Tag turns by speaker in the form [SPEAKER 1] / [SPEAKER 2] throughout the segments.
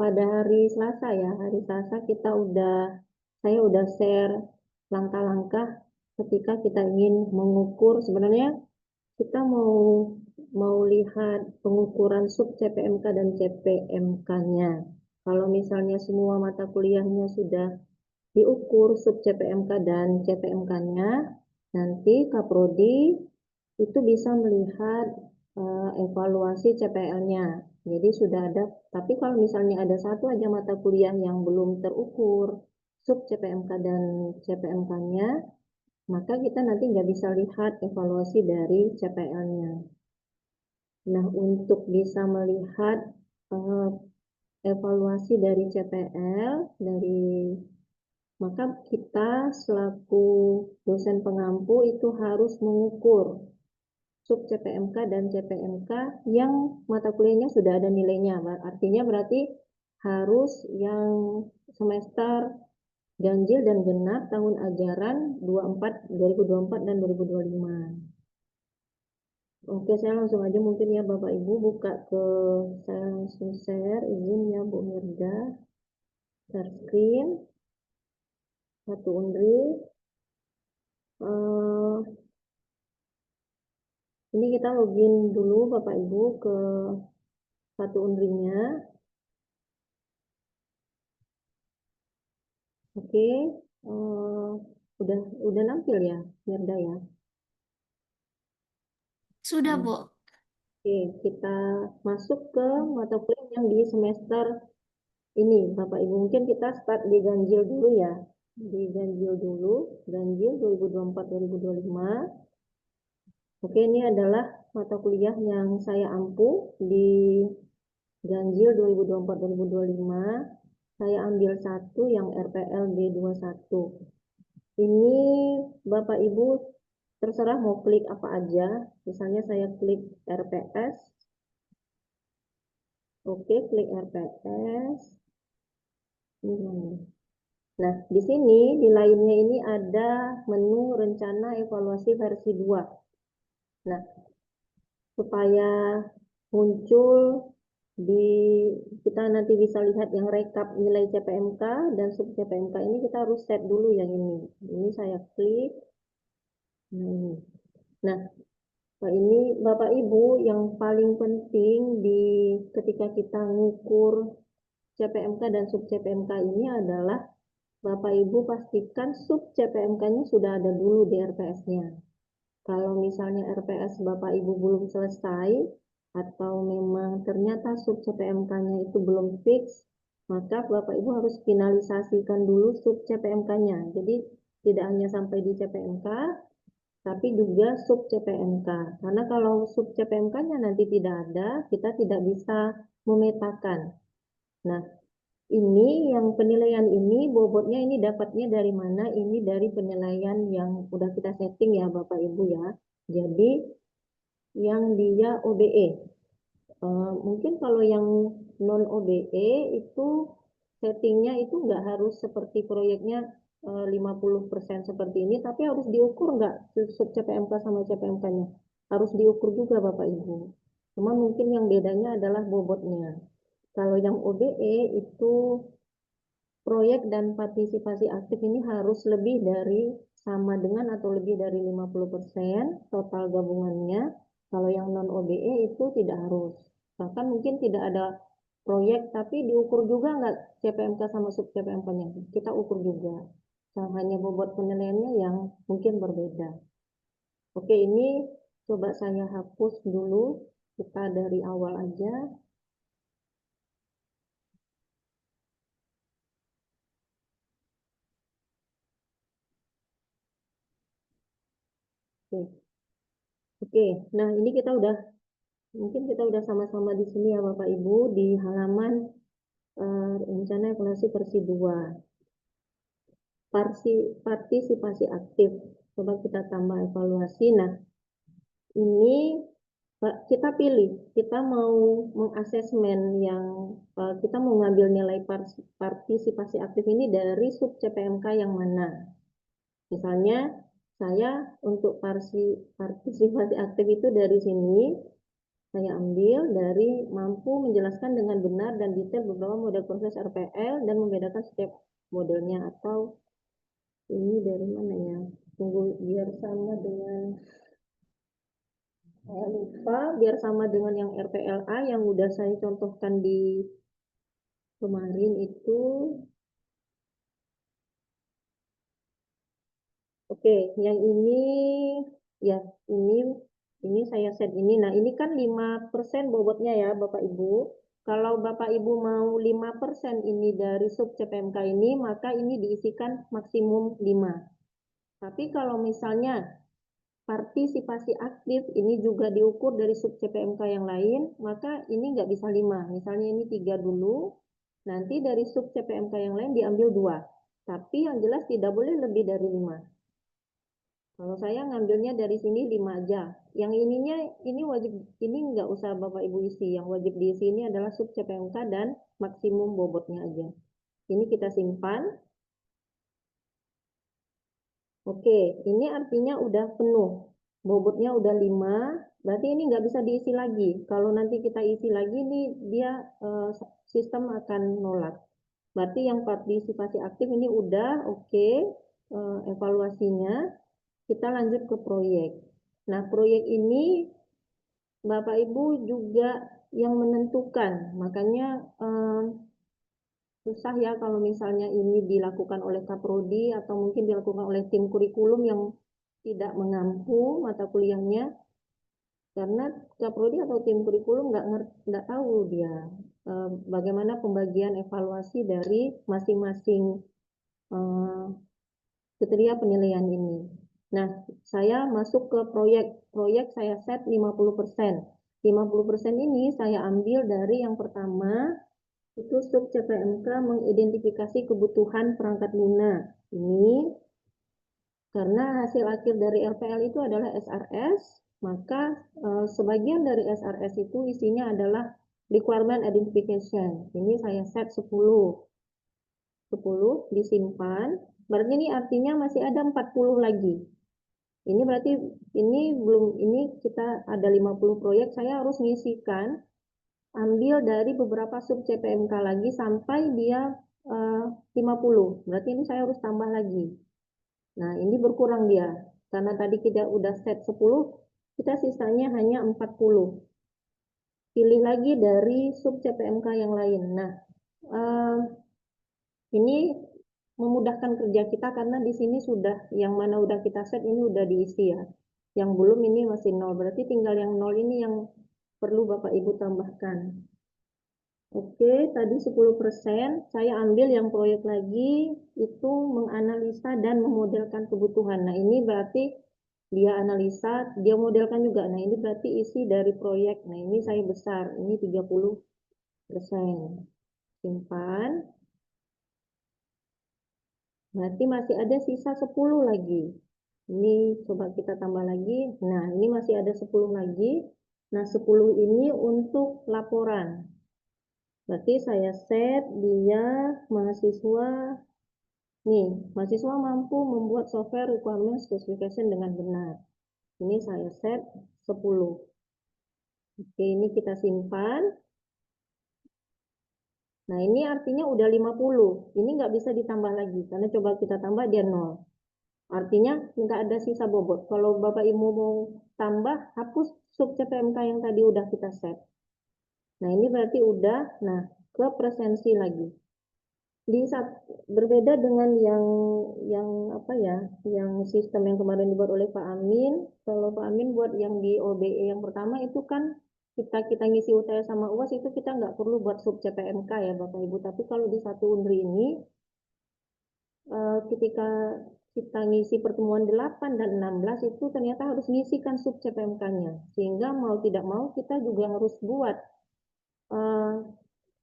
[SPEAKER 1] Pada hari Selasa ya, hari Selasa saya udah share langkah-langkah ketika kita ingin mengukur. Sebenarnya kita mau lihat pengukuran sub CPMK dan CPMK-nya. Kalau misalnya semua mata kuliahnya sudah diukur sub CPMK dan CPMK-nya, nanti Kaprodi itu bisa melihat evaluasi CPL-nya. Jadi sudah ada, tapi kalau misalnya ada satu aja mata kuliah yang belum terukur sub CPMK dan CPMK-nya, maka kita nanti nggak bisa lihat evaluasi dari CPL-nya. Nah, untuk bisa melihat evaluasi dari CPL, maka kita selaku dosen pengampu itu harus mengukur sub CPMK dan CPMK yang mata kuliahnya sudah ada nilainya. Artinya berarti harus yang semester ganjil dan genap tahun ajaran 2024 dan 2025. Oke, saya langsung aja mungkin ya Bapak Ibu buka saya langsung share, izin ya Bu Mirda, share screen, satu Undri. Ini kita login dulu Bapak Ibu ke satu Undrinya. Oke, udah nampil ya Mirda ya?
[SPEAKER 2] Sudah, Bu.
[SPEAKER 1] Oke, kita masuk ke mata kuliah yang di semester ini Bapak Ibu. Mungkin kita start di ganjil dulu ya. Di ganjil dulu, ganjil 2024-2025. Oke, ini adalah mata kuliah yang saya ampu di ganjil 2024-2025. Saya ambil satu yang RPL D21. Ini Bapak Ibu terserah mau klik apa aja. Misalnya saya klik RPS. Oke, klik RPS. Nah, di sini di lainnya ini ada menu rencana evaluasi versi 2. Nah, supaya muncul kita nanti bisa lihat yang rekap nilai CPMK dan sub CPMK ini kita harus set dulu yang ini. Ini saya klik. Nah, ini Bapak Ibu yang paling penting ketika kita ngukur CPMK dan sub CPMK ini adalah Bapak Ibu pastikan sub CPMK-nya sudah ada dulu di RPS-nya. Kalau misalnya RPS Bapak Ibu belum selesai atau memang ternyata sub CPMK-nya itu belum fix, maka Bapak Ibu harus finalisasikan dulu sub CPMK-nya. Jadi tidak hanya sampai di CPMK, tapi juga sub CPMK. Karena kalau sub CPMK-nya nanti tidak ada, kita tidak bisa memetakan. Nah, ini yang penilaian ini bobotnya ini dapatnya dari mana? Ini dari penilaian yang udah kita setting ya Bapak Ibu ya. Jadi yang dia OBE. Mungkin kalau yang non OBE itu settingnya itu nggak harus seperti proyeknya 50% seperti ini, tapi harus diukur nggak sub CPMK sama CPMK-nya. Harus diukur juga Bapak Ibu. Cuma mungkin yang bedanya adalah bobotnya. Kalau yang OBE itu proyek dan partisipasi aktif ini harus lebih dari sama dengan atau lebih dari 50% total gabungannya. Kalau yang non OBE itu tidak harus. Bahkan mungkin tidak ada proyek tapi diukur juga nggak CPMK sama sub CPMK-nya. Kita ukur juga. Hanya bobot penilaiannya yang mungkin berbeda. Oke, ini coba saya hapus dulu. Kita dari awal aja. Oke, nah ini mungkin kita udah sama-sama di sini ya Bapak Ibu di halaman rencana evaluasi versi 2. Partisipasi aktif. Coba kita tambah evaluasi. Nah, ini kita pilih, kita mau mengasesmen kita mau ngambil nilai partisipasi aktif ini dari sub CPMK yang mana. Misalnya saya untuk partisipasi aktif itu dari sini Saya ambil dari mampu menjelaskan dengan benar dan detail beberapa model proses RPL dan membedakan setiap modelnya. Atau ini dari mana ya? Tunggu biar sama dengan, saya lupa, biar sama dengan yang RPLA yang udah saya contohkan di kemarin itu. Oke, yang ini ya, ini saya set ini. Nah, ini kan 5% bobotnya ya, Bapak Ibu. Kalau Bapak Ibu mau 5% ini dari sub CPMK ini, maka ini diisikan maksimum 5. Tapi kalau misalnya partisipasi aktif ini juga diukur dari sub CPMK yang lain, maka ini nggak bisa 5. Misalnya ini 3 dulu, nanti dari sub CPMK yang lain diambil 2. Tapi yang jelas tidak boleh lebih dari 5. Kalau saya ngambilnya dari sini 5 aja. Yang ininya, ini wajib, ini nggak usah Bapak Ibu isi. Yang wajib diisi ini adalah sub CPMK dan maksimum bobotnya aja. Ini kita simpan. Oke, ini artinya udah penuh. Bobotnya udah 5, berarti ini nggak bisa diisi lagi. Kalau nanti kita isi lagi, nih dia sistem akan nolak. Berarti yang partisipasi aktif ini udah oke, evaluasinya. Kita lanjut ke proyek. Nah, proyek ini Bapak Ibu juga yang menentukan. Makanya susah ya kalau misalnya ini dilakukan oleh Kaprodi atau mungkin dilakukan oleh tim kurikulum yang tidak mengampu mata kuliahnya, karena Kaprodi atau tim kurikulum nggak tahu dia bagaimana pembagian evaluasi dari masing-masing kriteria penilaian ini. Nah, saya masuk ke proyek saya set 50%. 50% ini saya ambil dari yang pertama, itu sub CPMK mengidentifikasi kebutuhan perangkat lunak. Ini karena hasil akhir dari LPL itu adalah SRS, maka sebagian dari SRS itu isinya adalah requirement identification. Ini saya set 10. 10 disimpan. Berarti ini artinya masih ada 40 lagi. Ini berarti ini kita ada 50 proyek, saya harus ngisikan ambil dari beberapa sub CPMK lagi sampai dia 50. Berarti ini saya harus tambah lagi. Nah, ini berkurang dia. Karena tadi kita udah set 10, kita sisanya hanya 40. Pilih lagi dari sub CPMK yang lain. Nah, ini memudahkan kerja kita karena di sini sudah yang mana udah kita set ini udah diisi ya. Yang belum ini masih 0. Berarti tinggal yang 0 ini yang perlu Bapak Ibu tambahkan. Oke, tadi 10%, saya ambil yang proyek lagi, itu menganalisa dan memodelkan kebutuhan. Nah, ini berarti dia analisa, dia modelkan juga. Nah, ini berarti isi dari proyek. Nah, ini saya besar, ini 30%. Simpan. Berarti masih ada sisa 10 lagi. Ini coba kita tambah lagi. Nah, ini masih ada 10 lagi. Nah, 10 ini untuk laporan. Berarti saya set dia mahasiswa. Nih, mahasiswa mampu membuat software requirement specification dengan benar. Ini saya set 10. Oke, ini kita simpan. Nah, ini artinya udah 50. Ini nggak bisa ditambah lagi, karena coba kita tambah dia 0. Artinya nggak ada sisa bobot. Kalau Bapak Ibu mau tambah, hapus sub CPMK yang tadi udah kita set. Nah, ini berarti udah, nah, ke presensi lagi. Berbeda dengan yang apa ya, yang sistem yang kemarin dibuat oleh Pak Amin. Kalau Pak Amin buat yang di OBE yang pertama itu kan kita ngisi UTS sama UAS itu kita nggak perlu buat sub CPMK ya Bapak Ibu. Tapi kalau di satu Unri ini ketika kita ngisi pertemuan 8 dan 16 itu ternyata harus ngisikan sub CPMK-nya. Sehingga mau tidak mau kita juga harus buat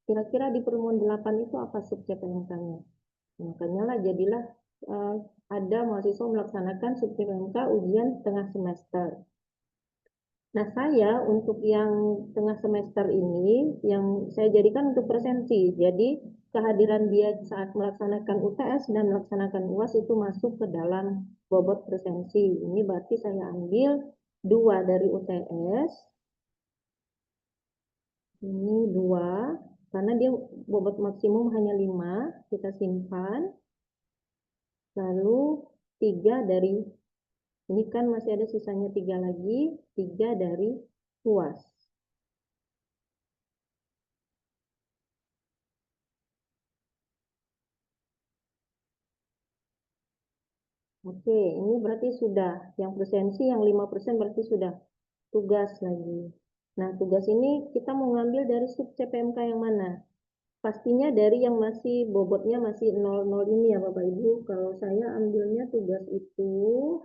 [SPEAKER 1] kira-kira di pertemuan 8 itu apa sub CPMK-nya. Makanya lah jadilah ada mahasiswa melaksanakan sub CPMK ujian tengah semester. Nah, saya untuk yang tengah semester ini, yang saya jadikan untuk presensi. Jadi, kehadiran dia saat melaksanakan UTS dan melaksanakan UAS itu masuk ke dalam bobot presensi. Ini berarti saya ambil 2 dari UTS, Ini 2, karena dia bobot maksimum hanya 5, kita simpan. Lalu 3 dari, ini kan masih ada sisanya 3 lagi, 3 dari UAS. Oke, ini berarti sudah. Yang presensi yang 5% berarti sudah. Tugas lagi. Nah, tugas ini kita mau ngambil dari sub CPMK yang mana? Pastinya dari yang masih bobotnya masih 00 ini ya Bapak Ibu. Kalau saya ambilnya tugas itu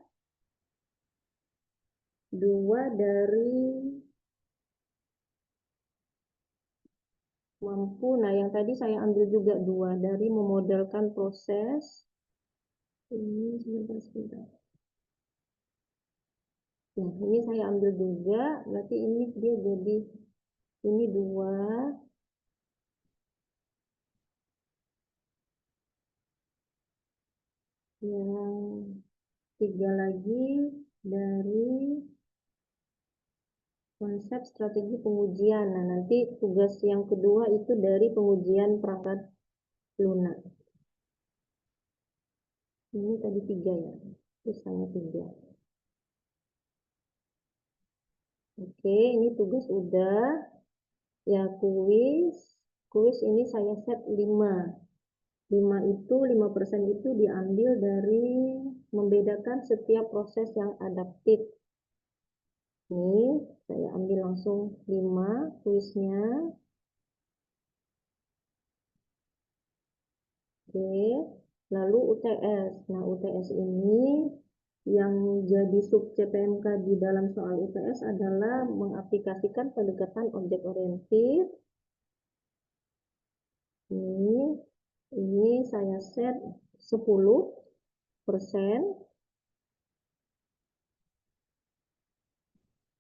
[SPEAKER 1] 2 dari mampu. Nah, yang tadi saya ambil juga 2 dari memodelkan proses. Ini sebentar. Nah, ini saya ambil juga, berarti ini dia jadi, ini 2, yang 3 lagi dari konsep strategi pengujian. Nah, nanti tugas yang kedua itu dari pengujian perangkat lunak. Ini tadi 3 ya, sisanya 3. Oke, ini tugas udah. Ya, kuis ini saya set 5. 5% itu diambil dari membedakan setiap proses yang adaptif. Ini saya ambil langsung 5 kuisnya. Oke, lalu UTS. Nah, UTS ini yang jadi sub CPMK di dalam soal UTS adalah mengaplikasikan pendekatan objek oriented. Ini saya set 10%.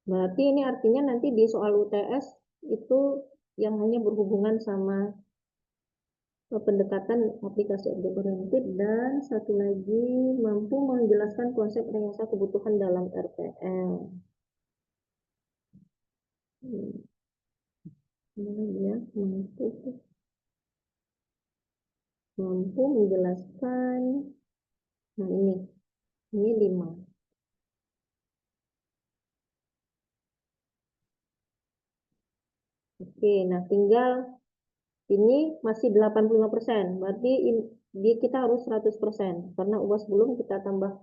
[SPEAKER 1] Berarti ini artinya nanti di soal UTS itu yang hanya berhubungan sama pendekatan aplikasi objek oriented, dan satu lagi mampu menjelaskan konsep rekayasa kebutuhan dalam RPL. Ini dia mampu menjelaskan. Nah, ini 5. Oke, nah tinggal ini masih 85%, berarti kita harus 100%, karena UAS belum, kita tambah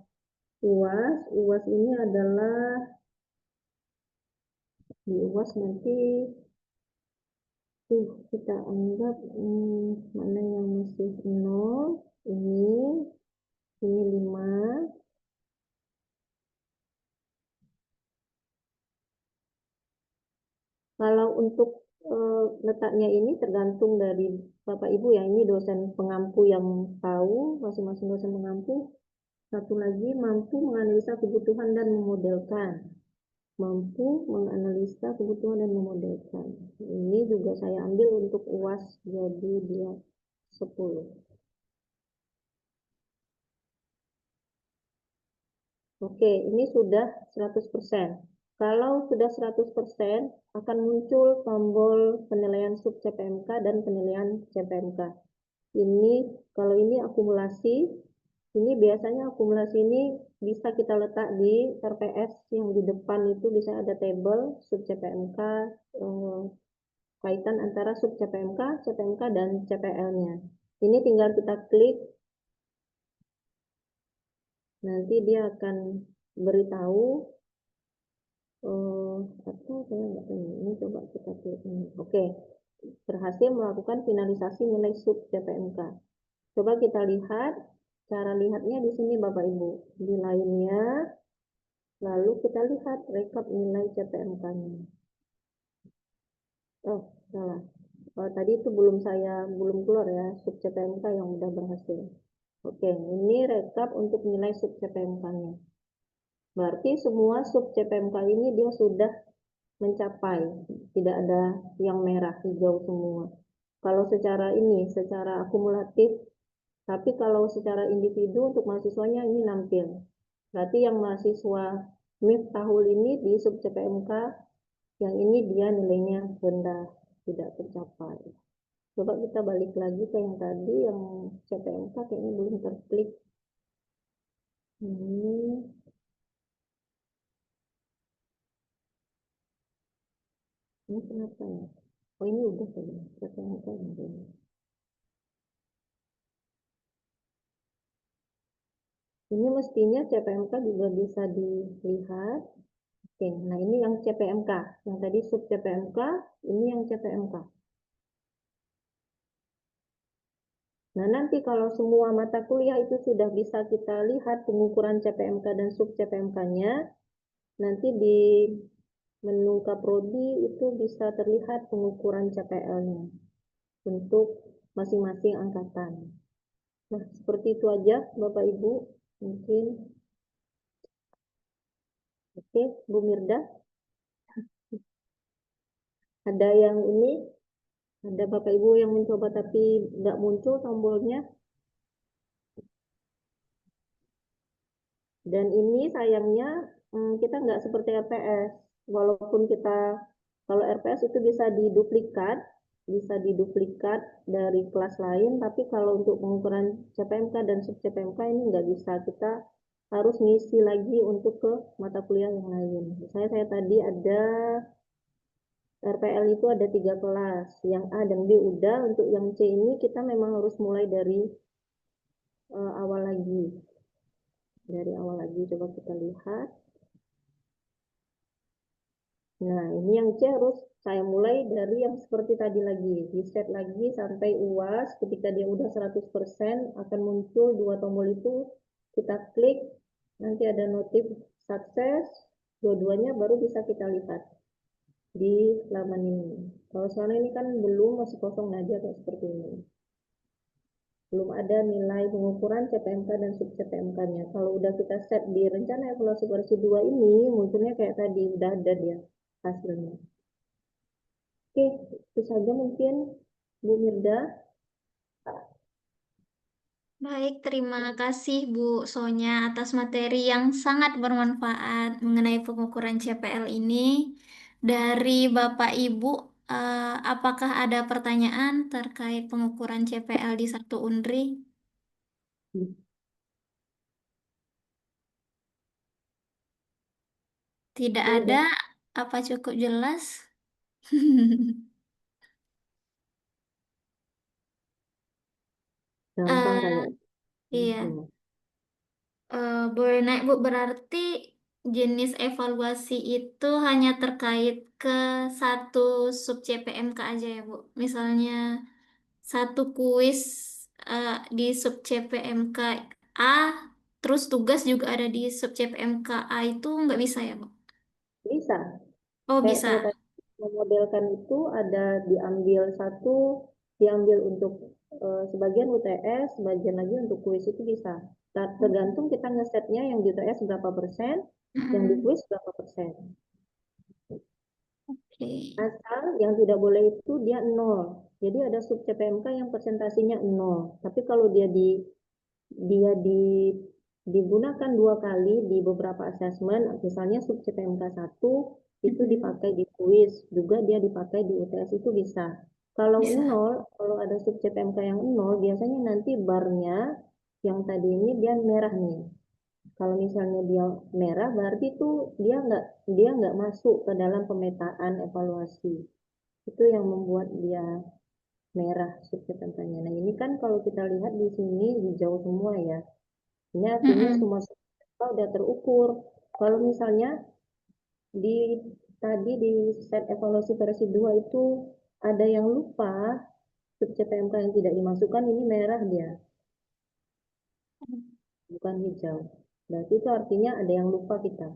[SPEAKER 1] UAS. UAS ini adalah, di UAS nanti kita anggap mana yang masih 0, ini 5. Kalau untuk letaknya ini tergantung dari Bapak Ibu ya, ini dosen pengampu yang tahu, masing-masing dosen pengampu. Satu lagi, mampu menganalisa kebutuhan dan memodelkan. Mampu menganalisa kebutuhan dan memodelkan. Ini juga saya ambil untuk UAS, jadi dia 10. Oke, ini sudah 100%. Kalau sudah 100%, akan muncul tombol penilaian sub CPMK dan penilaian CPMK. Ini, kalau ini akumulasi, ini biasanya akumulasi ini bisa kita letak di RPS yang di depan, itu bisa ada tabel sub CPMK, kaitan antara sub CPMK, CPMK, dan CPL-nya. Ini tinggal kita klik, nanti dia akan beritahu atau saya nggak tahu. Ini coba kita klik ini. Oke, berhasil melakukan finalisasi nilai sub CPMK. Coba kita lihat, cara lihatnya di sini Bapak Ibu, di lainnya, lalu kita lihat rekap nilai CPMK-nya. Oh, salah. Tadi itu belum keluar ya, sub CPMK yang udah berhasil. Oke, ini rekap untuk nilai sub CPMK-nya. Berarti semua sub CPMK ini dia sudah mencapai, tidak ada yang merah, hijau semua. Kalau secara akumulatif, tapi kalau secara individu untuk mahasiswanya ini nampil. Berarti yang mahasiswa Miftahul ini di sub CPMK, yang ini dia nilainya rendah. tidak tercapai. Coba kita balik lagi ke yang tadi, yang CPMK kayaknya belum terklik. Ini kenapa ya? Oh, ini udah tadi, CPMK ini. Ini mestinya CPMK juga bisa dilihat. Oke, nah ini yang CPMK. Yang tadi sub CPMK, ini yang CPMK. Nah, nanti kalau semua mata kuliah itu sudah bisa kita lihat pengukuran CPMK dan sub CPMK-nya, nanti di menu Kaprodi itu bisa terlihat pengukuran CPL-nya untuk masing-masing angkatan. Nah, seperti itu aja Bapak Ibu. Mungkin. Oke, Bu Mirda. Ada yang ini, ada Bapak Ibu yang mencoba tapi nggak muncul tombolnya. Dan ini sayangnya kita nggak seperti RPS. Walaupun kita, kalau RPS itu bisa diduplikat dari kelas lain, tapi kalau untuk pengukuran CPMK dan sub CPMK ini nggak bisa. Kita harus ngisi lagi untuk ke mata kuliah yang lain. Misalnya saya tadi ada RPL itu ada 3 kelas, yang A dan B udah, untuk yang C ini kita memang harus mulai dari awal lagi. Dari awal lagi, coba kita lihat. Nah, ini yang C harus saya mulai dari yang seperti tadi lagi. Di-set lagi sampai UAS. Ketika dia udah 100%, akan muncul 2 tombol itu. Kita klik, nanti ada notif sukses. Dua-duanya baru bisa kita lihat di laman ini. Kalau sekarang ini kan belum, masih kosong aja kayak seperti ini. Belum ada nilai pengukuran CPMK dan sub CPMK-nya. Kalau udah kita set di rencana evaluasi versi 2 ini, munculnya kayak tadi, udah ada dia hasilnya. Oke, itu saja mungkin Bu Mirda.
[SPEAKER 2] Baik, terima kasih Bu Sonya atas materi yang sangat bermanfaat mengenai pengukuran CPL ini. Dari Bapak Ibu, apakah ada pertanyaan terkait pengukuran CPL di satu Unri? Tidak
[SPEAKER 1] Oke,
[SPEAKER 2] ada,
[SPEAKER 1] udah
[SPEAKER 2] apa cukup jelas?
[SPEAKER 1] gampang
[SPEAKER 2] Eh,
[SPEAKER 1] kayak
[SPEAKER 2] iya.
[SPEAKER 1] semua.
[SPEAKER 2] Boleh naik Bu, berarti jenis evaluasi itu hanya terkait ke satu sub CPMK aja ya Bu. Misalnya satu kuis di sub CPMK A, terus tugas juga ada di sub CPMK A itu nggak bisa ya Bu?
[SPEAKER 1] Bisa.
[SPEAKER 2] Oh
[SPEAKER 1] Kayak saya
[SPEAKER 2] bisa.
[SPEAKER 1] tadi memodelkan itu ada diambil satu, diambil untuk sebagian UTS, sebagian lagi untuk kuis itu bisa. Tergantung kita ngesetnya yang di UTS berapa persen, yang di
[SPEAKER 2] Mm-mm.
[SPEAKER 1] kuis berapa persen.
[SPEAKER 2] Oke.
[SPEAKER 1] Asal yang tidak boleh itu dia nol. Jadi ada sub CPMK yang presentasinya nol. Tapi kalau dia digunakan 2 kali di beberapa asesmen, misalnya sub CPMK 1 itu
[SPEAKER 2] Mm-mm.
[SPEAKER 1] dipakai di kuis, juga dia dipakai di UTS itu bisa. Kalau
[SPEAKER 2] Bisa.
[SPEAKER 1] nol, kalau ada sub CPMK yang nol, biasanya nanti barnya yang tadi ini dia merah nih. Kalau misalnya dia merah, berarti tuh dia nggak masuk ke dalam pemetaan evaluasi. Itu yang membuat dia merah sub CPMK-nya. Nah, ini kan kalau kita lihat di sini hijau semua ya. Ini artinya
[SPEAKER 2] Mm-mm.
[SPEAKER 1] semua kita udah terukur. Kalau misalnya di tadi di set evaluasi versi 2 itu ada yang lupa sub CPMK yang tidak dimasukkan, ini merah dia, bukan hijau. Berarti itu artinya ada yang lupa kita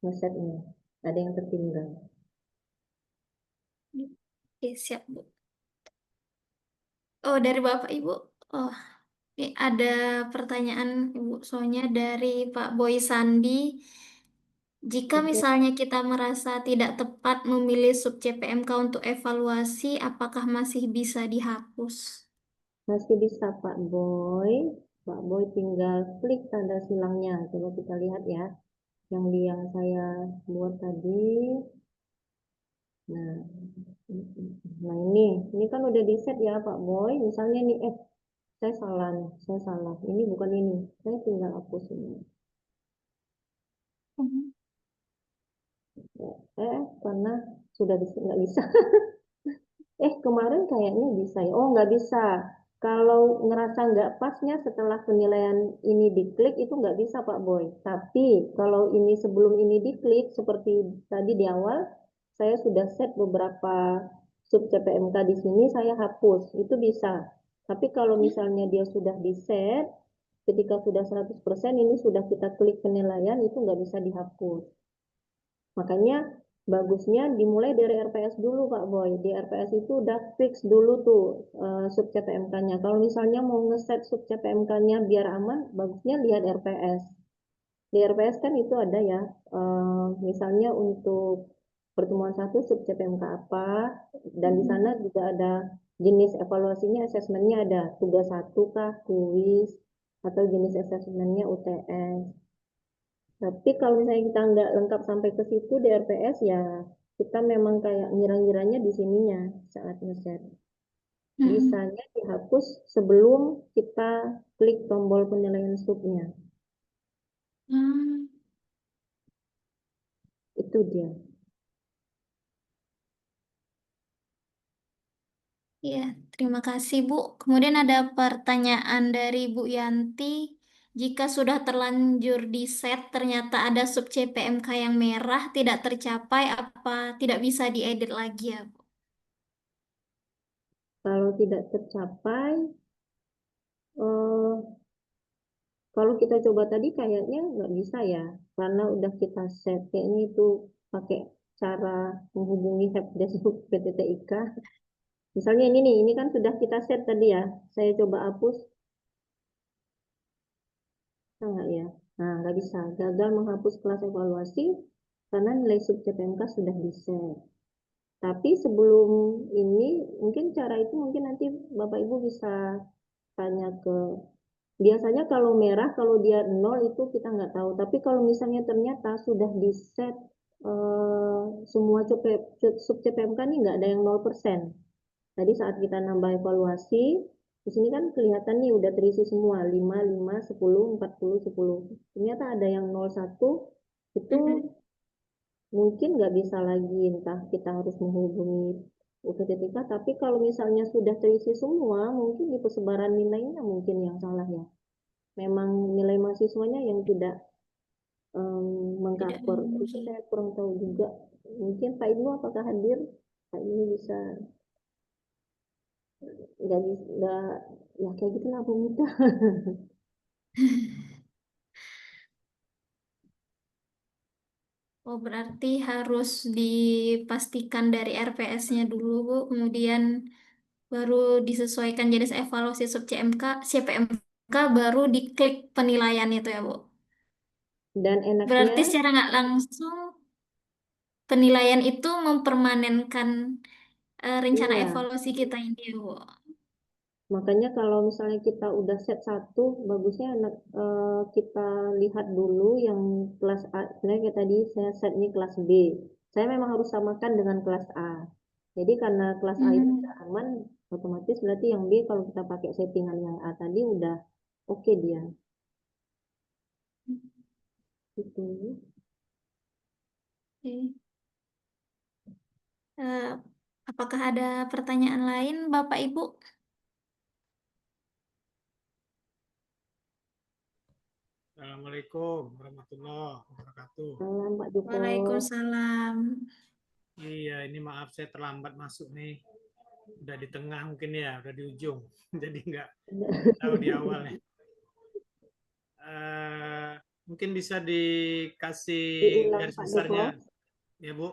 [SPEAKER 1] ngesetnya, ada yang tertinggal.
[SPEAKER 2] Oke, siap Bu. Oh, dari Bapak Ibu. Oh, ini ada pertanyaan Ibu Sonya dari Pak Boy Sandi. Jika
[SPEAKER 1] Oke,
[SPEAKER 2] misalnya kita merasa tidak tepat memilih sub CPMK untuk evaluasi, apakah masih bisa dihapus?
[SPEAKER 1] masih bisa Pak Boy. Pak Boy tinggal klik tanda silangnya. Coba kita lihat ya. Yang saya buat tadi. Nah, Nah ini kan udah di set ya Pak Boy. Misalnya nih, saya salah nih, saya salah. Ini bukan ini. Saya tinggal hapus ini.
[SPEAKER 2] Mhm.
[SPEAKER 1] Karena sudah nggak bisa. Kemarin kayaknya bisa ya. Oh, nggak bisa. Kalau ngerasa nggak pasnya setelah penilaian ini diklik, itu nggak bisa, Pak Boy. Tapi kalau ini sebelum ini diklik, seperti tadi di awal, saya sudah set beberapa sub CPMK di sini, saya hapus. Itu bisa. Tapi kalau misalnya dia sudah di set, ketika sudah 100%, ini sudah kita klik penilaian, itu nggak bisa dihapus. Makanya bagusnya dimulai dari RPS dulu Pak Boy. Di RPS itu udah fix dulu tuh sub CPMK-nya. Kalau misalnya mau ngeset sub CPMK-nya biar aman, bagusnya lihat RPS. Di RPS kan itu ada ya, misalnya untuk pertemuan satu sub CPMK apa, dan di sana juga ada jenis evaluasinya, asesmennya ada tugas satu kah, kuis, atau jenis asesmennya UTS. Tapi kalau misalnya kita nggak lengkap sampai ke situ di RPS ya kita memang kayak ngira-ngiranya di sininya saat nge-share.
[SPEAKER 2] Mhm.
[SPEAKER 1] Bisanya dihapus sebelum kita klik tombol penilaian subnya.
[SPEAKER 2] Hmm.
[SPEAKER 1] Itu dia.
[SPEAKER 2] Iya, terima kasih Bu. Kemudian ada pertanyaan dari Bu Yanti. Jika sudah terlanjur di set, ternyata ada sub CPMK yang merah tidak tercapai, apa tidak bisa diedit lagi ya Bu?
[SPEAKER 1] Kalau tidak tercapai, eh, kalau kita coba tadi kayaknya nggak bisa ya, karena udah kita set. Kayaknya itu pakai cara menghubungi helpdesk PTTIK. Misalnya ini nih, ini kan sudah kita set tadi ya. Saya coba hapus, bisa nggak ya? Nah, nggak bisa. Gagal menghapus kelas evaluasi karena nilai sub CPMK sudah di-set. Tapi sebelum ini, mungkin cara itu mungkin nanti Bapak Ibu bisa tanya ke, biasanya kalau merah, kalau dia nol itu kita nggak tahu. Tapi kalau misalnya ternyata sudah di-set semua sub CPMK ini nggak ada yang 0%. Tadi saat kita nambah evaluasi, di sini kan kelihatan nih udah terisi semua, 5, 5, 10, 40, 10. Ternyata ada yang 01, itu
[SPEAKER 2] Mhm.
[SPEAKER 1] mungkin nggak bisa lagi, entah kita harus menghubungi UPTTK, tapi kalau misalnya sudah terisi semua, mungkin di persebaran nilainya mungkin yang salah ya. Memang nilai mahasiswanya yang tidak
[SPEAKER 2] Tidak
[SPEAKER 1] mengcover. Itu
[SPEAKER 2] memenuhi.
[SPEAKER 1] saya kurang tahu juga. Mungkin Pak Ibnu apakah hadir? Pak Ibnu bisa nggak bisa nggak ya kayak gitu lah Bu Mita.
[SPEAKER 2] Oh, berarti harus dipastikan dari RPS-nya dulu, Bu. Kemudian baru disesuaikan jenis evaluasi sub CPMK, baru diklik penilaian itu ya, Bu.
[SPEAKER 1] Dan
[SPEAKER 2] Berarti
[SPEAKER 1] enaknya,
[SPEAKER 2] secara nggak langsung penilaian itu mempermanenkan rencana
[SPEAKER 1] iya,
[SPEAKER 2] evaluasi kita ini, ya, Bu.
[SPEAKER 1] makanya kalau misalnya kita udah set satu, bagusnya kita lihat dulu yang kelas A. Sebenarnya kayak tadi saya set ini kelas B. Saya memang harus samakan dengan kelas A. Jadi karena kelas A itu udah
[SPEAKER 2] Hmm.
[SPEAKER 1] aman, otomatis berarti yang B kalau kita pakai settingan yang A tadi udah oke dia. Itu.
[SPEAKER 2] Oke. Eh, apakah ada pertanyaan lain, Bapak Ibu?
[SPEAKER 3] Assalamualaikum warahmatullahi wabarakatuh.
[SPEAKER 1] Salam Pak Joko.
[SPEAKER 2] Waalaikumsalam.
[SPEAKER 3] Iya, ini maaf saya terlambat masuk nih. Udah di tengah mungkin ya, udah di ujung. Jadi nggak tahu di awalnya. Eh, Mungkin bisa dikasih
[SPEAKER 1] Diulang
[SPEAKER 3] garis
[SPEAKER 1] Pak Joko.
[SPEAKER 3] besarnya, ya Bu.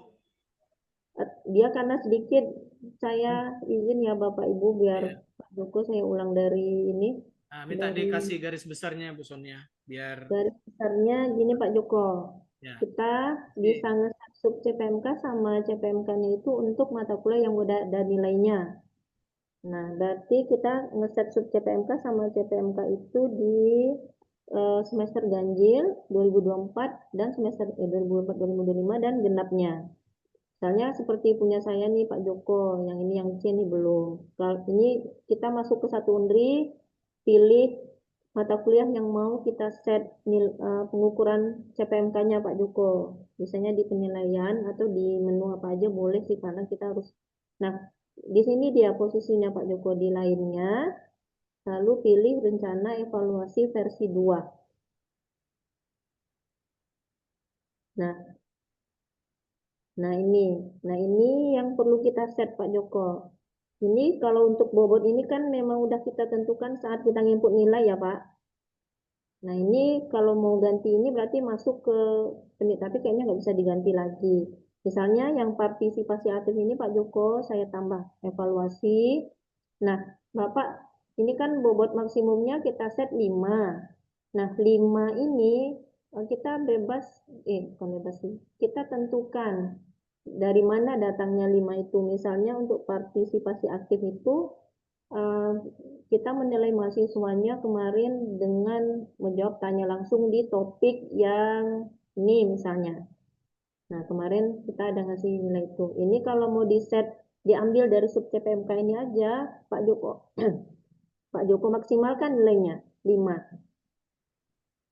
[SPEAKER 1] Dia karena sedikit, saya izin ya Bapak Ibu biar
[SPEAKER 3] Iya.
[SPEAKER 1] Pak Joko saya ulang dari ini,
[SPEAKER 3] Nah, minta
[SPEAKER 1] dari
[SPEAKER 3] dikasih garis besarnya Bu Sonia, biar
[SPEAKER 1] garis besarnya gini Pak Joko.
[SPEAKER 3] ya.
[SPEAKER 1] Kita
[SPEAKER 3] Jadi,
[SPEAKER 1] bisa nge-set sub CPMK sama CPMK-nya itu untuk mata kuliah yang udah ada nilainya. Nah, berarti kita nge-set sub CPMK sama CPMK itu di semester ganjil 2024 dan semester 2024-2025 dan genapnya. Misalnya seperti punya saya nih Pak Joko, yang ini yang C nih belum. Kalau ini kita masuk ke satu Undri, pilih mata kuliah yang mau kita set pengukuran CPMK-nya Pak Joko. Misalnya di penilaian atau di menu apa aja boleh sih, karena kita harus. Nah, di sini dia posisinya Pak Joko di lainnya, lalu pilih rencana evaluasi versi 2. Nah ini yang perlu kita set Pak Joko. Ini kalau untuk bobot ini kan memang udah kita tentukan saat kita nginput nilai ya Pak. Nah ini kalau mau ganti ini berarti masuk ke tapi kayaknya nggak bisa diganti lagi. Misalnya yang partisipasi aktif ini Pak Joko saya tambah evaluasi. Nah Bapak ini kan bobot maksimumnya kita set 5. Nah 5 ini kita bebas, bukan bebas sih, kita tentukan dari mana datangnya 5 itu. Misalnya untuk partisipasi aktif itu kita menilai mahasiswanya kemarin dengan menjawab tanya langsung di topik yang ini misalnya. Nah kemarin kita ada ngasih nilai itu. Ini kalau mau di set diambil dari sub CPMK ini aja Pak Joko. Pak Joko maksimalkan nilainya 5.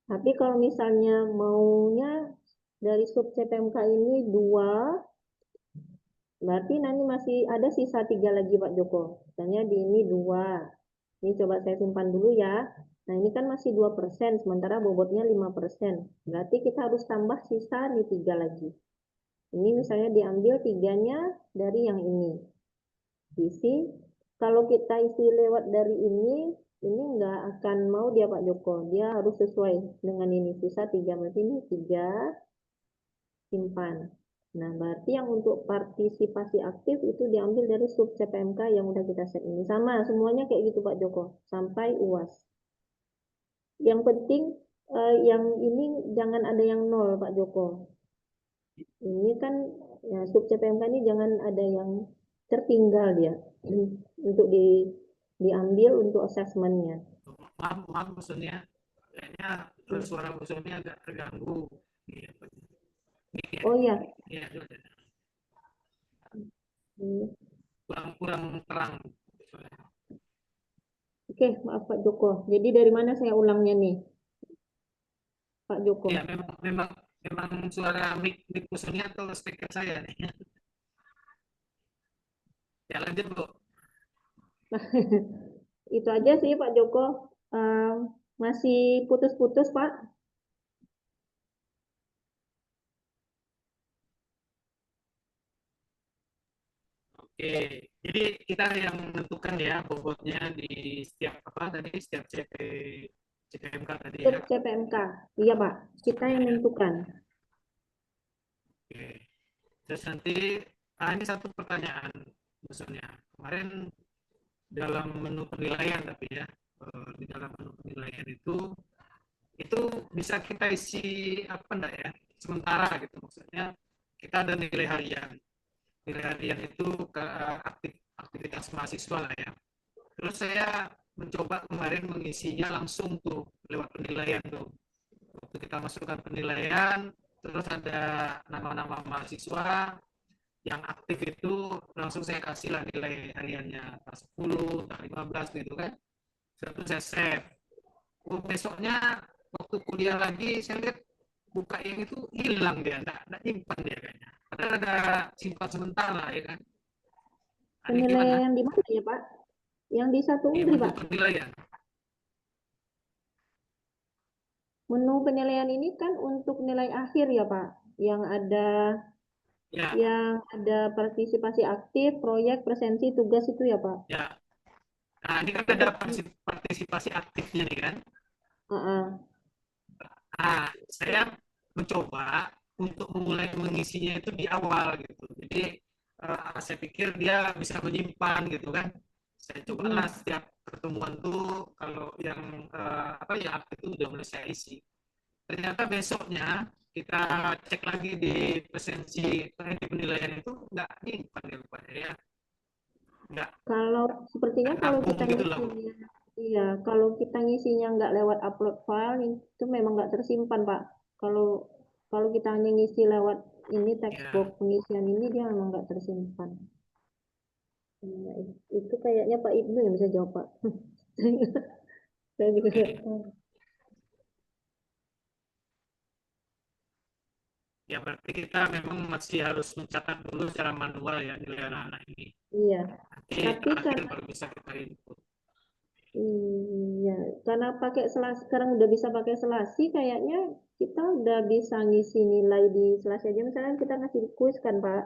[SPEAKER 1] Tapi kalau misalnya maunya dari sub CPMK ini 2, berarti nanti masih ada sisa 3 lagi Pak Joko. Misalnya di ini 2. Ini coba saya simpan dulu ya. Nah ini kan masih 2%, sementara bobotnya 5%. Berarti kita harus tambah sisa nih 3 lagi. Ini misalnya diambil 3-nya dari yang ini. Isi, kalau kita isi lewat dari ini nggak akan mau dia Pak Joko. Dia harus sesuai dengan ini. Sisa 3, berarti ini 3, simpan. Nah, berarti yang untuk partisipasi aktif itu diambil dari sub CPMK yang udah kita set ini. Sama, semuanya kayak gitu Pak Joko, sampai UAS. Yang penting yang ini jangan ada yang 0 Pak Joko. Ini kan ya, sub CPMK ini jangan ada yang tertinggal dia untuk diambil untuk asesmennya.
[SPEAKER 3] Maaf maksudnya kayaknya suara maksudnya agak terganggu.
[SPEAKER 1] Oh iya.
[SPEAKER 3] Iya,
[SPEAKER 1] Hmm.
[SPEAKER 3] kurang terang.
[SPEAKER 1] Oke, maaf Pak Joko. Jadi dari mana saya ulangnya nih, Pak Joko?
[SPEAKER 3] Ya, memang suara mic maksudnya atau speaker saya nih. Ya lanjut Bu.
[SPEAKER 1] Itu aja sih Pak Joko. Masih putus-putus Pak.
[SPEAKER 3] Oke, jadi kita yang menentukan ya bobotnya di setiap apa tadi setiap CPMK tadi ya.
[SPEAKER 1] CPMK. Iya Pak, kita yang menentukan.
[SPEAKER 3] Oke. Terus nanti ini satu pertanyaan misalnya kemarin dalam menu penilaian tapi ya di dalam menu penilaian itu bisa kita isi apa enggak ya sementara gitu maksudnya kita ada nilai harian itu ke aktivitas mahasiswa lah ya. Terus saya mencoba kemarin mengisinya langsung tuh lewat penilaian tuh. Waktu kita masukkan penilaian, terus ada nama-nama mahasiswa yang aktif itu langsung saya kasih lah nilai hariannya 10, 15 gitu kan. Terus saya save. Besoknya waktu kuliah lagi saya lihat buka yang itu hilang dia, enggak nyimpan dia kayaknya. Padahal ada simpan sementara ya kan.
[SPEAKER 1] Penilaian di mana ya Pak? Yang di satu Undri Pak.
[SPEAKER 3] Penilaian.
[SPEAKER 1] Menu penilaian ini kan untuk nilai akhir ya Pak, yang ada partisipasi aktif, proyek, presensi, tugas itu ya Pak.
[SPEAKER 3] Ya. Nah ini kan ada partisipasi aktifnya nih kan. Nah saya mencoba untuk memulai mengisinya itu di awal gitu. Jadi saya pikir dia bisa menyimpan gitu kan. Saya cobalah setiap pertemuan tuh kalau yang yang aktif itu udah mulai saya isi. Ternyata besoknya kita cek lagi di presensi di penilaian itu nggak nyimpan ya rupanya ya. Nggak.
[SPEAKER 1] Kalau sepertinya kalau kita
[SPEAKER 3] gitu
[SPEAKER 1] ngisinya, iya, kalau kita ngisinya nggak lewat upload file itu memang nggak tersimpan Pak. Kalau kita hanya ngisi lewat ini text
[SPEAKER 3] Ya.
[SPEAKER 1] box pengisian ini dia memang nggak tersimpan. Nah, itu kayaknya Pak Ibnu yang bisa jawab, Pak. Saya juga nggak tahu.
[SPEAKER 3] Ya berarti kita memang masih harus mencatat dulu secara manual ya nilai anak-anak ini.
[SPEAKER 1] Iya,
[SPEAKER 3] Nanti
[SPEAKER 1] tapi
[SPEAKER 3] terakhir
[SPEAKER 1] karena
[SPEAKER 3] baru bisa kita input.
[SPEAKER 1] iya, karena pakai selasi, sekarang udah bisa pakai selasi, kayaknya kita udah bisa ngisi nilai di selasi aja. Misalnya kita ngasih kuis kan, Pak.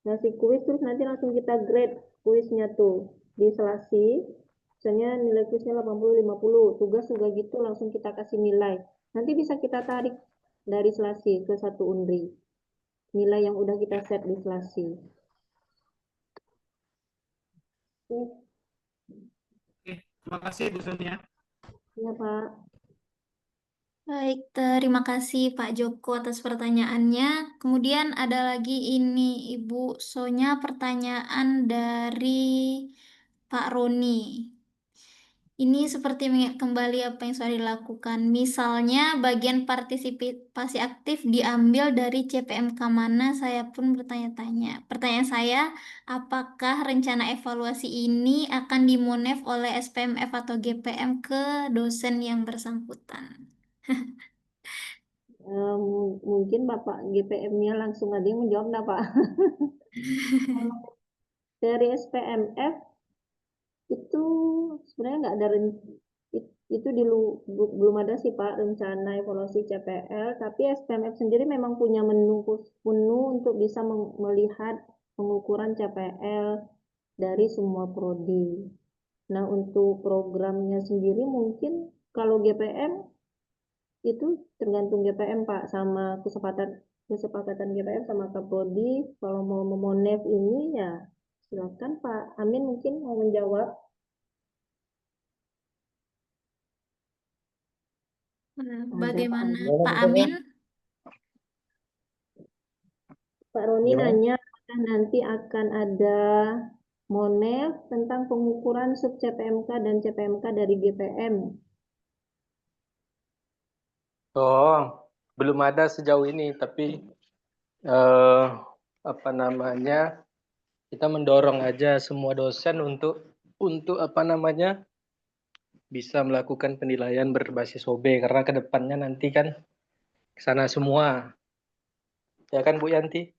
[SPEAKER 1] Ngasih kuis terus nanti langsung kita grade kuisnya tuh di selasi. Misalnya nilai kuisnya 80, 50, tugas juga gitu langsung kita kasih nilai. Nanti bisa kita tarik dari selasi ke satu Unri. Nilai yang udah kita set di selasi. Oke,
[SPEAKER 3] Oke, terima kasih Bu Sonia.
[SPEAKER 1] ya Pak.
[SPEAKER 2] Baik, terima kasih Pak Joko atas pertanyaannya. Kemudian ada lagi ini Ibu Sonya, pertanyaan dari Pak Roni. Ini seperti mengingat kembali apa yang sudah dilakukan. Misalnya bagian partisipasi aktif diambil dari CPMK mana, saya pun bertanya-tanya. Pertanyaan saya, apakah rencana evaluasi ini akan dimonef oleh SPMF atau GPM ke dosen yang bersangkutan?
[SPEAKER 1] Mungkin Bapak GPM-nya langsung ada yang menjawab, enggak, Pak? Dari SPMF itu sebenarnya nggak ada itu belum ada sih Pak rencana evaluasi CPL, tapi SPMF sendiri memang punya menu untuk bisa melihat pengukuran CPL dari semua prodi. Nah, untuk programnya sendiri mungkin kalau GPM itu tergantung GPM Pak, sama kesepakatan GPM sama Kaprodi. Kalau mau memonef ini ya silakan Pak Amin mungkin mau menjawab. Ada Pak
[SPEAKER 2] Bagaimana
[SPEAKER 1] Amin.
[SPEAKER 2] Pak Amin?
[SPEAKER 1] Pak Roni
[SPEAKER 4] Gimana?
[SPEAKER 1] nanya apakah nanti akan ada monef tentang pengukuran sub CPMK dan CPMK dari GPM.
[SPEAKER 4] Oh, belum ada sejauh ini, tapi eh, apa namanya, kita mendorong aja semua dosen untuk apa namanya bisa melakukan penilaian berbasis OB karena kedepannya nanti kan ke sana semua, ya kan Bu Yanti?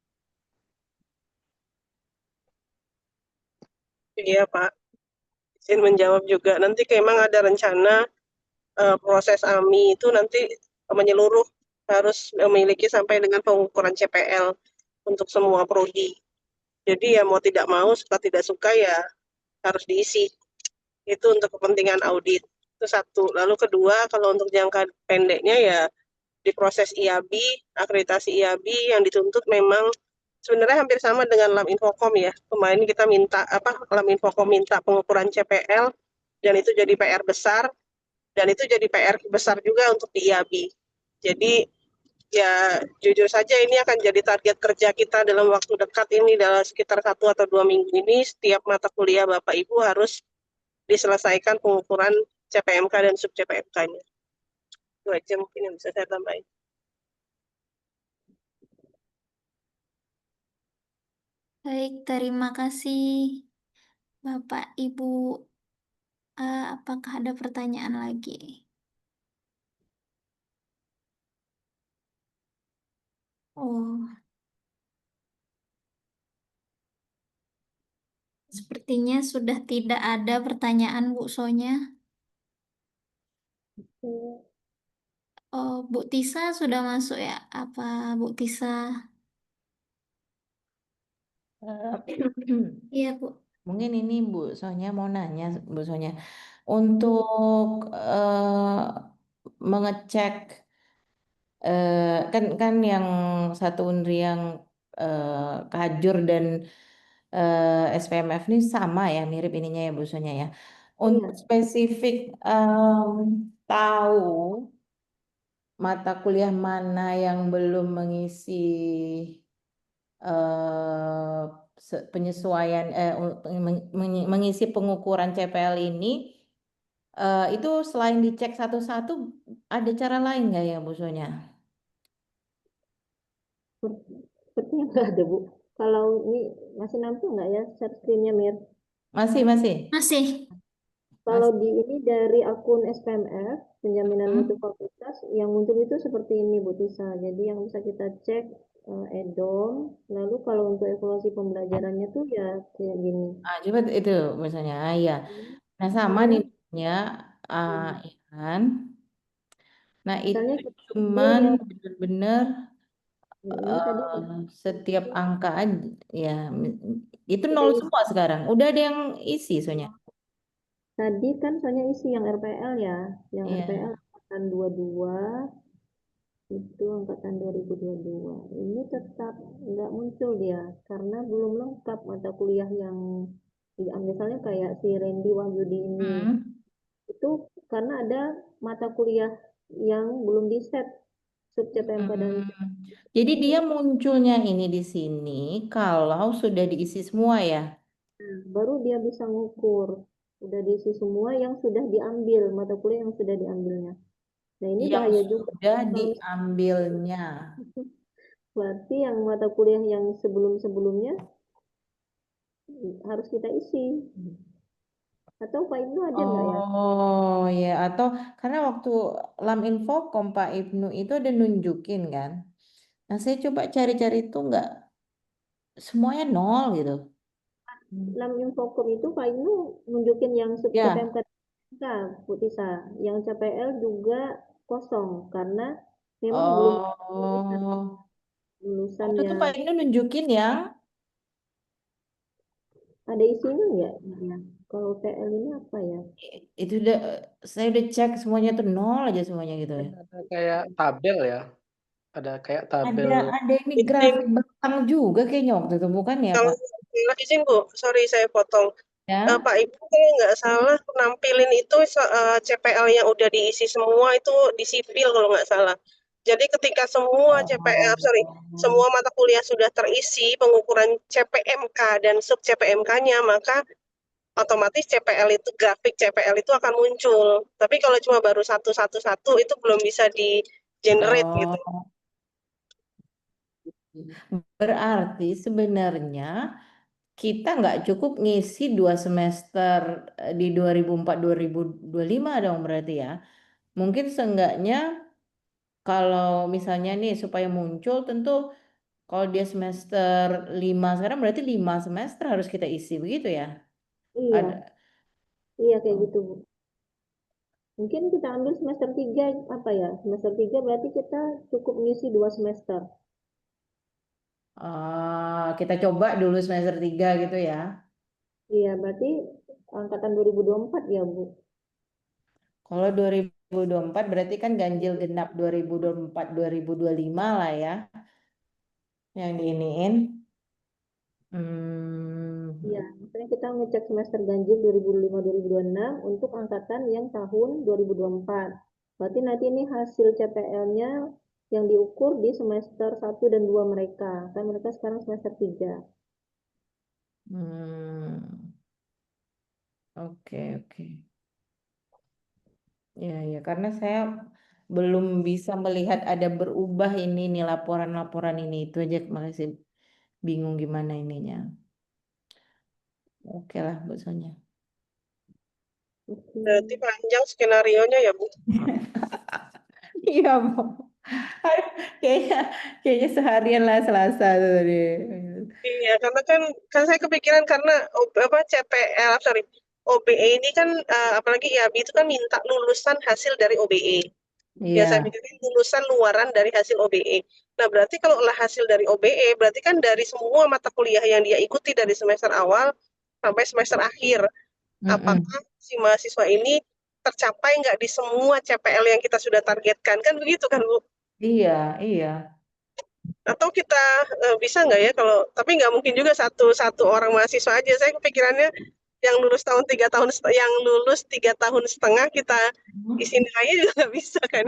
[SPEAKER 5] Iya Pak, izin menjawab juga. Nanti memang ada rencana proses AMI itu nanti menyeluruh harus memiliki sampai dengan pengukuran CPL untuk semua prodi. Jadi ya mau tidak mau, suka tidak suka ya harus diisi. Itu untuk kepentingan audit. Itu satu. Lalu kedua, kalau untuk jangka pendeknya ya di proses IAB, akreditasi IAB yang dituntut memang sebenarnya hampir sama dengan LAM Infocom ya. Kemarin kita minta LAM Infocom minta pengukuran CPL dan itu jadi PR besar dan itu jadi PR besar juga untuk di IAB. Jadi ya jujur saja ini akan jadi target kerja kita dalam waktu dekat ini dalam sekitar 1 atau 2 minggu ini setiap mata kuliah Bapak Ibu harus diselesaikan pengukuran CPMK dan sub CPMK-nya. Itu aja mungkin yang bisa saya tambahin.
[SPEAKER 2] Baik, terima kasih Bapak Ibu. Apakah ada pertanyaan lagi? Oh, sepertinya sudah tidak ada pertanyaan Bu Sonya. Oh, Bu Tisa sudah masuk ya? Apa Bu Tisa? Iya, Bu.
[SPEAKER 6] Mungkin ini Bu Sonya mau nanya, Bu Sonya, untuk mengecek kan kan yang satu Unri yang Kajur dan SPMF ini sama ya, mirip ininya ya Bu Sonya ya. Untuk
[SPEAKER 1] Iya.
[SPEAKER 6] spesifik tahu mata kuliah mana yang belum mengisi eh, penyesuaian mengisi pengukuran CPL ini itu selain dicek satu-satu ada cara lain nggak ya Bu Sonya?
[SPEAKER 1] Sepertinya nggak ada, Bu. Kalau ini masih nampil nggak ya share screen-nya, Mir?
[SPEAKER 6] Masih.
[SPEAKER 2] Masih.
[SPEAKER 1] Kalau di ini dari akun SPMF, penjaminan mutu
[SPEAKER 6] Hmm.
[SPEAKER 1] fakultas, yang muncul itu seperti ini, Bu Tisa. Jadi yang bisa kita cek EDOM, lalu kalau untuk evaluasi pembelajarannya tuh ya kayak gini.
[SPEAKER 6] Coba itu misalnya, ya. Nah, sama
[SPEAKER 1] Misalnya,
[SPEAKER 6] nih ya, Ihan. Nah,
[SPEAKER 1] misalnya
[SPEAKER 6] itu
[SPEAKER 1] kita ambil
[SPEAKER 6] cuman
[SPEAKER 1] yang
[SPEAKER 6] benar-benar
[SPEAKER 1] ini tadi
[SPEAKER 6] setiap angka aja, ya. Itu
[SPEAKER 1] kita
[SPEAKER 6] nol
[SPEAKER 1] isi.
[SPEAKER 6] semua sekarang. Udah ada yang isi soalnya.
[SPEAKER 1] Tadi kan soalnya isi yang RPL ya, yang
[SPEAKER 6] Iya.
[SPEAKER 1] RPL angkatan 22 itu angkatan 2022. Ini tetap nggak muncul dia karena belum lengkap mata kuliah yang diambil. Misalnya kayak si Randy Wahyudi ini,
[SPEAKER 6] Hmm.
[SPEAKER 1] itu karena ada mata kuliah yang belum di set sub CPMK dan
[SPEAKER 6] Jadi dia munculnya ini di sini kalau sudah diisi semua ya.
[SPEAKER 1] baru dia bisa ngukur udah diisi semua yang sudah diambil mata kuliah yang sudah diambilnya. Nah ini
[SPEAKER 6] Yang
[SPEAKER 1] bahaya juga
[SPEAKER 6] sudah
[SPEAKER 1] kalau
[SPEAKER 6] diambilnya.
[SPEAKER 1] berarti yang mata kuliah yang sebelum-sebelumnya harus kita isi. Atau Pak Ibnu ada nggak ya?
[SPEAKER 6] Oh ya, atau karena waktu Lam Info Pak Ibnu itu ada nunjukin kan. Nah, saya coba cari-cari itu nggak semuanya nol gitu.
[SPEAKER 1] Dalam Infokom itu Pak Ibnu nunjukin yang sub
[SPEAKER 6] Ya.
[SPEAKER 1] CPMK Bu Tisa. Yang CPL juga kosong karena memang belum
[SPEAKER 6] Oh,
[SPEAKER 1] lulusan
[SPEAKER 6] waktu itu
[SPEAKER 1] yang
[SPEAKER 6] Pak Ibnu nunjukin yang
[SPEAKER 1] ada isinya nggak? Ya. Kalau TL ini apa ya?
[SPEAKER 6] itu udah saya udah cek semuanya tuh nol aja semuanya gitu ya.
[SPEAKER 4] Ada kayak tabel ya, ada kayak tabel.
[SPEAKER 6] Ada ini
[SPEAKER 5] Izin,
[SPEAKER 6] grafik bentang juga kayaknya waktu itu bukan ya
[SPEAKER 5] kalau
[SPEAKER 6] Pak?
[SPEAKER 5] izin Bu, sorry saya potong.
[SPEAKER 6] Ya.
[SPEAKER 5] Pak Ibu kalau nggak salah nampilin itu CPL yang udah diisi semua itu di sipil kalau nggak salah. Jadi ketika semua CPL, sorry,
[SPEAKER 6] Oh.
[SPEAKER 5] semua mata kuliah sudah terisi pengukuran CPMK dan sub CPMK-nya, maka otomatis CPL itu grafik CPL itu akan muncul. Tapi kalau cuma baru satu itu belum bisa di generate gitu.
[SPEAKER 6] Oh. Berarti sebenarnya kita nggak cukup ngisi 2 semester di 2004-2025 dong berarti ya. Mungkin seenggaknya kalau misalnya nih supaya muncul tentu kalau dia semester 5 sekarang berarti 5 semester harus kita isi begitu ya. Ada.
[SPEAKER 1] Iya, iya kayak
[SPEAKER 6] Oh.
[SPEAKER 1] gitu Bu. Mungkin kita ambil semester 3 apa ya? Semester 3 berarti kita cukup ngisi 2 semester.
[SPEAKER 6] Kita coba dulu semester 3 gitu ya.
[SPEAKER 1] Iya, berarti angkatan 2024 ya Bu.
[SPEAKER 6] Kalau 2024 berarti kan ganjil genap 2024-2025 lah ya yang diiniin.
[SPEAKER 1] Iya,
[SPEAKER 6] Hmm.
[SPEAKER 1] misalnya kita ngecek semester ganjil 2005-2026 untuk angkatan yang tahun 2024. Berarti nanti ini hasil CPL-nya yang diukur di semester 1 dan 2 mereka. Kan mereka sekarang semester 3.
[SPEAKER 6] Hmm. Oke. Ya, karena saya belum bisa melihat ada berubah ini nih laporan-laporan ini itu aja makasih bingung gimana ininya. Oke lah Bu Sonya.
[SPEAKER 1] Oke.
[SPEAKER 5] Berarti panjang skenario-nya ya Bu.
[SPEAKER 6] Iya Bu. Aduh, kayaknya seharian lah Selasa tuh tadi.
[SPEAKER 5] Iya, karena kan saya kepikiran karena apa CPL, sorry, OBE ini kan apalagi IAB itu kan minta lulusan hasil dari OBE. Ya saya
[SPEAKER 6] Iya.
[SPEAKER 5] pikirin lulusan luaran dari hasil OBE. Nah, berarti kalau lah hasil dari OBE, berarti kan dari semua mata kuliah yang dia ikuti dari semester awal sampai semester akhir,
[SPEAKER 6] Mm-mm.
[SPEAKER 5] apakah si mahasiswa ini tercapai nggak di semua CPL yang kita sudah targetkan? Kan begitu kan, Bu?
[SPEAKER 6] Iya.
[SPEAKER 5] Atau kita bisa nggak ya kalau, tapi nggak mungkin juga satu orang mahasiswa aja. Saya kepikirannya yang lulus 3 tahun, yang lulus 3 tahun setengah kita isi nilainya juga nggak bisa kan?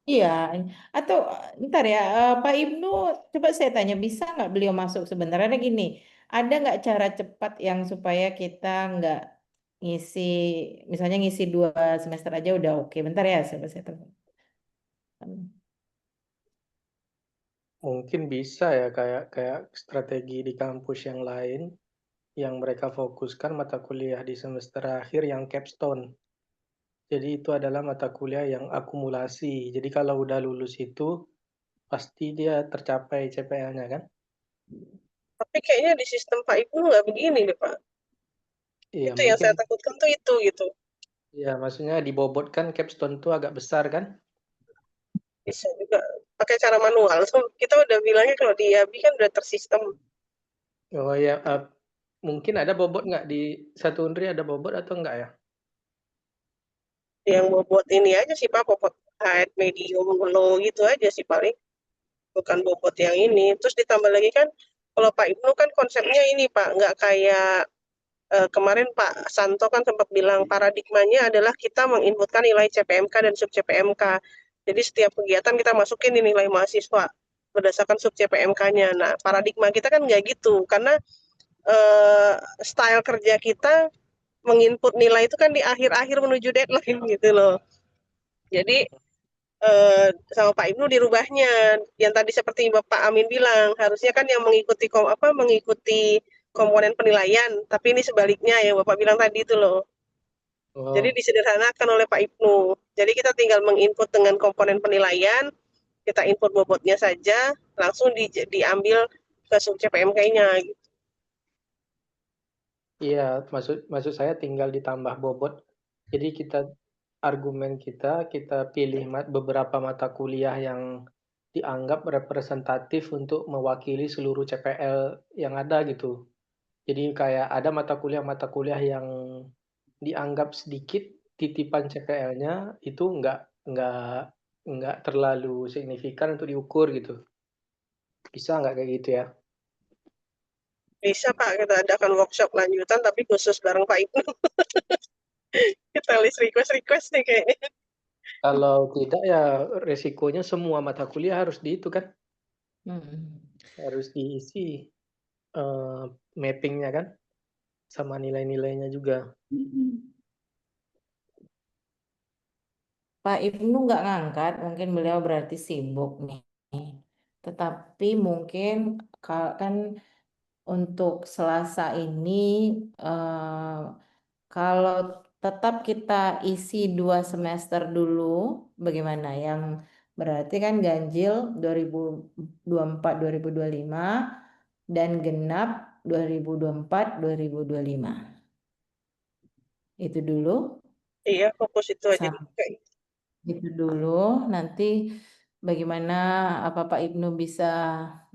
[SPEAKER 6] Iya, atau ntar ya Pak Ibnu, coba saya tanya bisa nggak beliau masuk sebentar? Ada gini, ada nggak cara cepat yang supaya kita nggak ngisi, misalnya ngisi 2 semester aja udah oke. Bentar ya, saya telepon.
[SPEAKER 4] mungkin bisa ya kayak strategi di kampus yang lain yang mereka fokuskan mata kuliah di semester akhir yang capstone. Jadi itu adalah mata kuliah yang akumulasi. Jadi kalau udah lulus itu pasti dia tercapai CPL-nya kan?
[SPEAKER 5] Tapi kayaknya di sistem Pak Ibnu nggak begini deh Pak.
[SPEAKER 4] Iya
[SPEAKER 5] Itu yang
[SPEAKER 4] mungkin
[SPEAKER 5] saya takutkan tuh itu gitu.
[SPEAKER 4] ya maksudnya dibobotkan capstone itu agak besar kan?
[SPEAKER 5] Bisa juga pakai cara manual. So, kita udah bilangnya kalau di IAB kan udah tersistem.
[SPEAKER 4] Oh ya, mungkin ada bobot nggak di satu Unri ada bobot atau enggak ya?
[SPEAKER 5] Yang bobot ini aja sih Pak, bobot high, medium, low gitu aja sih paling. Bukan bobot yang ini. Terus ditambah lagi kan, kalau Pak Ibnu kan konsepnya ini Pak, nggak kayak kemarin Pak Santo kan sempat bilang paradigmanya adalah kita menginputkan nilai CPMK dan sub CPMK. Jadi setiap kegiatan kita masukin di nilai mahasiswa berdasarkan sub CPMK-nya. Nah, paradigma kita kan nggak gitu, karena style kerja kita menginput nilai itu kan di akhir-akhir menuju deadline gitu loh. Jadi sama Pak Ibnu dirubahnya yang tadi seperti Bapak Amin bilang harusnya kan yang mengikuti komponen penilaian, tapi ini sebaliknya yang Bapak bilang tadi itu loh. Jadi
[SPEAKER 4] Oh,
[SPEAKER 5] disederhanakan oleh Pak Ibnu. Jadi kita tinggal menginput dengan komponen penilaian, kita input bobotnya saja, langsung diambil ke sub CPMK-nya.
[SPEAKER 4] iya, maksud saya tinggal ditambah bobot. Jadi argumen kita pilih beberapa mata kuliah yang dianggap representatif untuk mewakili seluruh CPL yang ada gitu. Jadi kayak ada mata kuliah yang dianggap sedikit titipan CPL-nya itu nggak terlalu signifikan untuk diukur gitu. Bisa nggak kayak gitu ya?
[SPEAKER 5] Bisa Pak, kita adakan workshop lanjutan tapi khusus bareng Pak Ibnu. Kita list request nih kayaknya.
[SPEAKER 4] Kalau tidak ya resikonya semua mata kuliah harus di itu kan,
[SPEAKER 6] Mm-mm.
[SPEAKER 4] harus diisi eh, mappingnya kan, sama nilai-nilainya juga.
[SPEAKER 6] Pak Ibnu nggak ngangkat, mungkin beliau berarti sibuk nih. Tetapi mungkin kan untuk Selasa ini eh, kalau tetap kita isi 2 semester dulu, bagaimana? Yang berarti kan ganjil 2024-2025 dan genap 2024-2025. Itu dulu.
[SPEAKER 5] Iya, fokus itu aja.
[SPEAKER 6] Itu dulu, nanti bagaimana apa Pak Ibnu bisa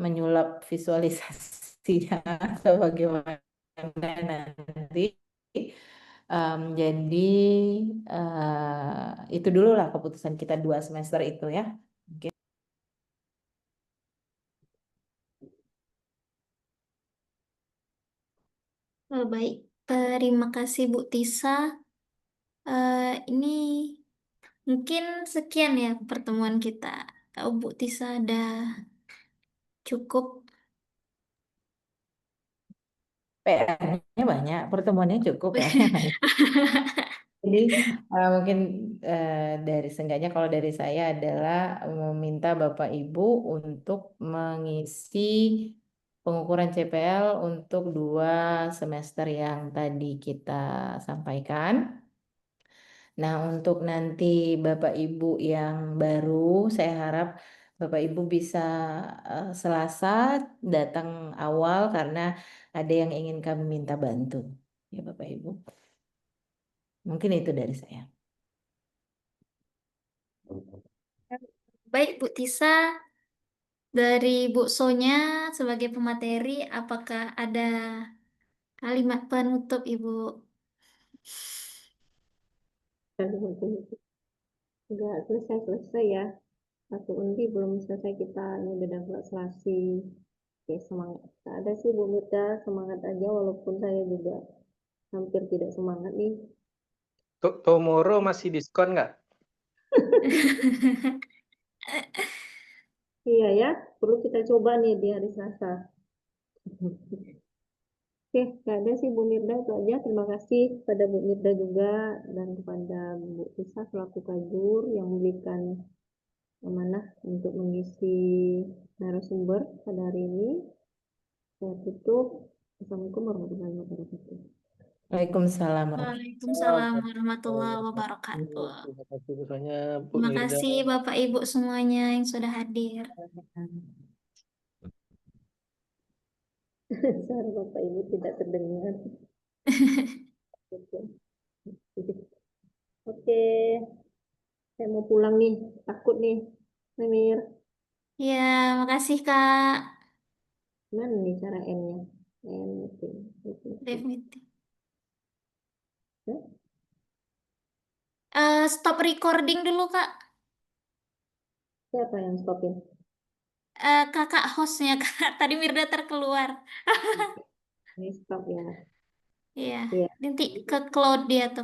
[SPEAKER 6] menyulap visualisasinya atau bagaimana nanti. Jadi itu dulu lah keputusan kita 2 semester itu ya. Oke.
[SPEAKER 2] Baik, terima kasih Bu Tisa. Ini mungkin sekian ya pertemuan kita. Bu Tisa ada cukup.
[SPEAKER 6] PR-nya banyak, pertemuannya cukup PR-nya banyak. Jadi mungkin dari seenggaknya kalau dari saya adalah meminta Bapak Ibu untuk mengisi pengukuran CPL untuk 2 semester yang tadi kita sampaikan. Nah, untuk nanti Bapak Ibu yang baru, saya harap Bapak Ibu bisa Selasa datang awal karena ada yang ingin kami minta bantu. Ya Bapak Ibu. Mungkin itu dari saya.
[SPEAKER 2] Baik Bu Tisa, dari Bu Sonya sebagai pemateri, apakah ada kalimat penutup Ibu?
[SPEAKER 1] Nggak selesai ya. Satu undi belum selesai kita ini beda selasi. Oke, semangat. Nggak ada sih Bu Mita, semangat aja walaupun saya juga hampir tidak semangat nih.
[SPEAKER 4] Tomorrow masih diskon nggak?
[SPEAKER 1] Iya ya, perlu kita coba nih di hari Selasa. Oke, nggak ada sih Bu Mirda, itu aja. Terima kasih kepada Bu Mirda juga dan kepada Bu Tisa selaku kajur yang memberikan amanah untuk mengisi narasumber pada hari ini. Saya tutup. Assalamualaikum warahmatullahi wabarakatuh.
[SPEAKER 6] Waalaikumsalam.
[SPEAKER 2] Waalaikumsalam warahmatullahi wabarakatuh.
[SPEAKER 4] Terima kasih banyak Bu
[SPEAKER 2] Terima
[SPEAKER 4] Mirda.
[SPEAKER 2] kasih Bapak Ibu semuanya yang sudah hadir.
[SPEAKER 1] Suara Bapak Ibu tidak terdengar. Oke, saya mau pulang nih. Takut nih, Memir.
[SPEAKER 2] Ya, makasih Kak.
[SPEAKER 1] Gimana nih cara N-nya? N meeting.
[SPEAKER 2] Live meeting.
[SPEAKER 1] Ya?
[SPEAKER 2] Stop recording dulu Kak.
[SPEAKER 1] Siapa yang stopin?
[SPEAKER 2] Kakak hostnya Kak. Tadi Mirda terkeluar.
[SPEAKER 1] Ini stop ya.
[SPEAKER 2] Iya,
[SPEAKER 1] Iya.
[SPEAKER 2] nanti ke cloud dia tuh.